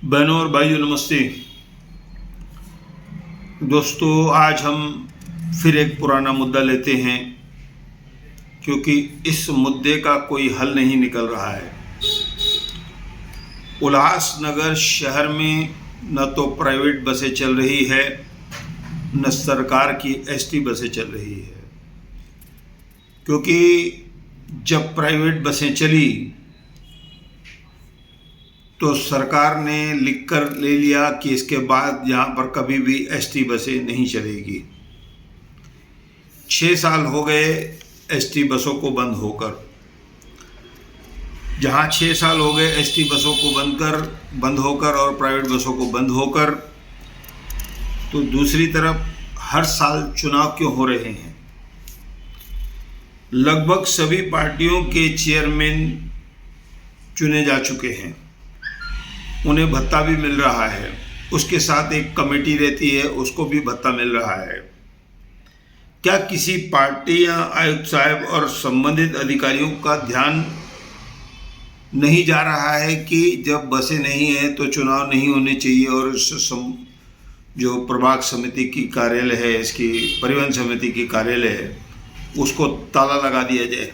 बहनों और भाइयों नमस्ते। दोस्तों, आज हम फिर एक पुराना मुद्दा लेते हैं क्योंकि इस मुद्दे का कोई हल नहीं निकल रहा है। उल्लासनगर शहर में न तो प्राइवेट बसें चल रही है, न सरकार की एसटी बसें चल रही है। क्योंकि जब प्राइवेट बसें चली तो सरकार ने लिखकर ले लिया कि इसके बाद यहाँ पर कभी भी एसटी बसें नहीं चलेगी। 6 साल हो गए एसटी बसों को बंद होकर। जहाँ 6 साल हो गए एसटी बसों को बंद होकर और प्राइवेट बसों को बंद होकर, तो दूसरी तरफ हर साल चुनाव क्यों हो रहे हैं। लगभग सभी पार्टियों के चेयरमैन चुने जा चुके हैं, उन्हें भत्ता भी मिल रहा है। उसके साथ एक कमेटी रहती है, उसको भी भत्ता मिल रहा है। क्या किसी पार्टी या आयुक्त साहब और संबंधित अधिकारियों का ध्यान नहीं जा रहा है कि जब बसें नहीं हैं तो चुनाव नहीं होने चाहिए और जो प्रभाग समिति की कार्यालय है, इसकी परिवहन समिति की कार्यालय है, उसको ताला लगा दिया जाए।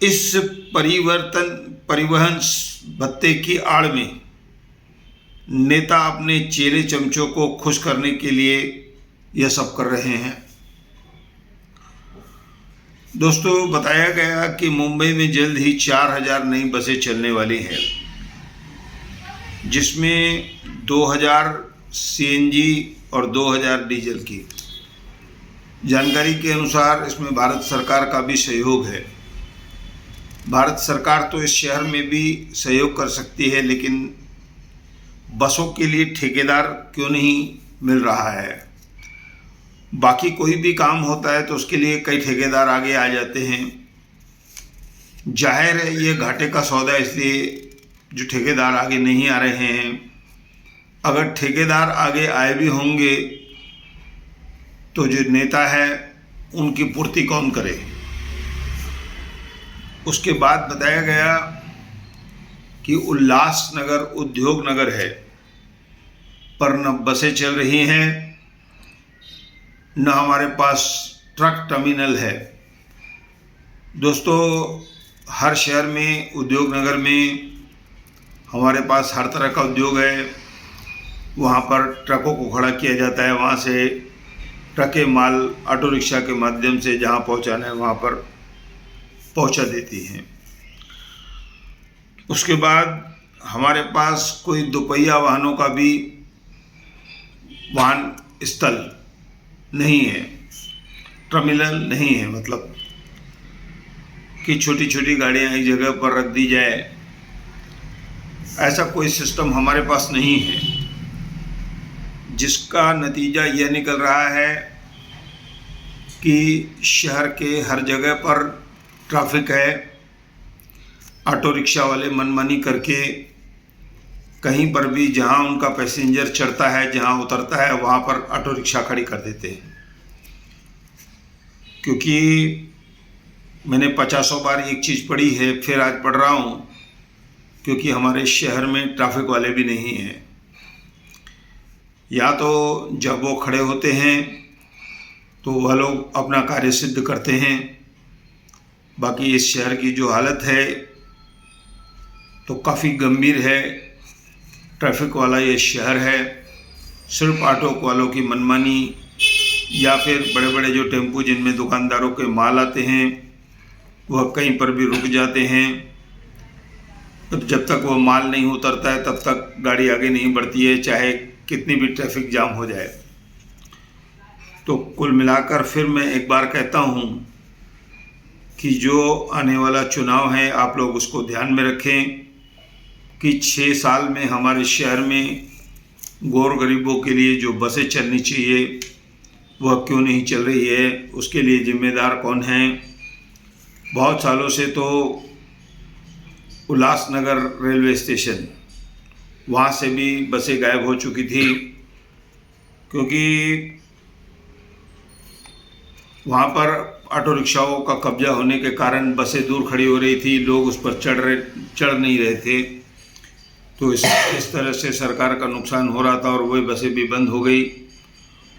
इस परिवहन भत्ते की आड़ में नेता अपने चेले चमचों को खुश करने के लिए यह सब कर रहे हैं। दोस्तों, बताया गया कि मुंबई में जल्द ही 4000 नई बसें चलने वाली हैं, जिसमें 2000 सीएनजी और 2000 डीजल की। जानकारी के अनुसार इसमें भारत सरकार का भी सहयोग है। भारत सरकार तो इस शहर में भी सहयोग कर सकती है, लेकिन बसों के लिए ठेकेदार क्यों नहीं मिल रहा है। बाकी कोई भी काम होता है तो उसके लिए कई ठेकेदार आगे आ जाते हैं। जाहिर है ये घाटे का सौदा, इसलिए जो ठेकेदार आगे नहीं आ रहे हैं। अगर ठेकेदार आगे आए भी होंगे तो जो नेता है उनकी पूर्ति कौन करे। उसके बाद बताया गया कि उल्लासनगर उद्योग नगर है, पर न बसें चल रही हैं, न हमारे पास ट्रक टर्मिनल है। दोस्तों, हर शहर में उद्योग नगर में हमारे पास हर तरह का उद्योग है। वहाँ पर ट्रकों को खड़ा किया जाता है, वहाँ से ट्रकें माल ऑटो रिक्शा के माध्यम से जहाँ पहुँचाना है वहाँ पर पहुँचा देती हैं। उसके बाद हमारे पास कोई दोपहिया वाहनों का भी वाहन स्थल नहीं है, टर्मिनल नहीं है। मतलब कि छोटी छोटी गाड़ियाँ एक जगह पर रख दी जाए, ऐसा कोई सिस्टम हमारे पास नहीं है। जिसका नतीजा यह निकल रहा है कि शहर के हर जगह पर ट्रैफिक है। ऑटो रिक्शा वाले मनमानी करके कहीं पर भी जहां उनका पैसेंजर चढ़ता है, जहां उतरता है, वहां पर ऑटो रिक्शा खड़ी कर देते हैं। क्योंकि मैंने 50 बार एक चीज़ पढ़ी है, फिर आज पढ़ रहा हूं, क्योंकि हमारे शहर में ट्रैफिक वाले भी नहीं हैं। या तो जब वो खड़े होते हैं तो वह लोग अपना कार्य सिद्ध करते हैं। बाकी इस शहर की जो हालत है तो काफ़ी गंभीर है। ट्रैफिक वाला ये शहर है। सिर्फ ऑटो वालों की मनमानी या फिर बड़े बड़े जो टेम्पो जिनमें दुकानदारों के माल आते हैं वह कहीं पर भी रुक जाते हैं। तो जब तक वो माल नहीं उतरता है तब तक गाड़ी आगे नहीं बढ़ती है, चाहे कितनी भी ट्रैफिक जाम हो जाए। तो कुल मिलाकर फिर मैं एक बार कहता हूँ कि जो आने वाला चुनाव है आप लोग उसको ध्यान में रखें कि 6 साल में हमारे शहर में गौर गरीबों के लिए जो बसें चलनी चाहिए वह क्यों नहीं चल रही है। उसके लिए जिम्मेदार कौन है। बहुत सालों से तो उल्लासनगर रेलवे स्टेशन, वहाँ से भी बसें गायब हो चुकी थी, क्योंकि वहाँ पर ऑटो रिक्शाओं का कब्जा होने के कारण बसें दूर खड़ी हो रही थी, लोग उस पर चढ़ नहीं रहे थे। तो इस तरह से सरकार का नुकसान हो रहा था और वही बसें भी बंद हो गई।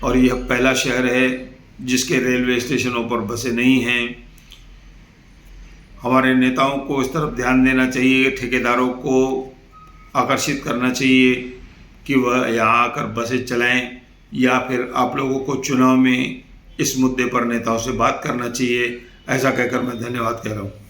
और यह पहला शहर है जिसके रेलवे स्टेशनों पर बसें नहीं हैं। हमारे नेताओं को इस तरफ ध्यान देना चाहिए, ठेकेदारों को आकर्षित करना चाहिए कि वह यहाँ आकर बसें चलाएं, या फिर आप लोगों को चुनाव में इस मुद्दे पर नेताओं से बात करना चाहिए। ऐसा कहकर मैं धन्यवाद कह रहा हूँ।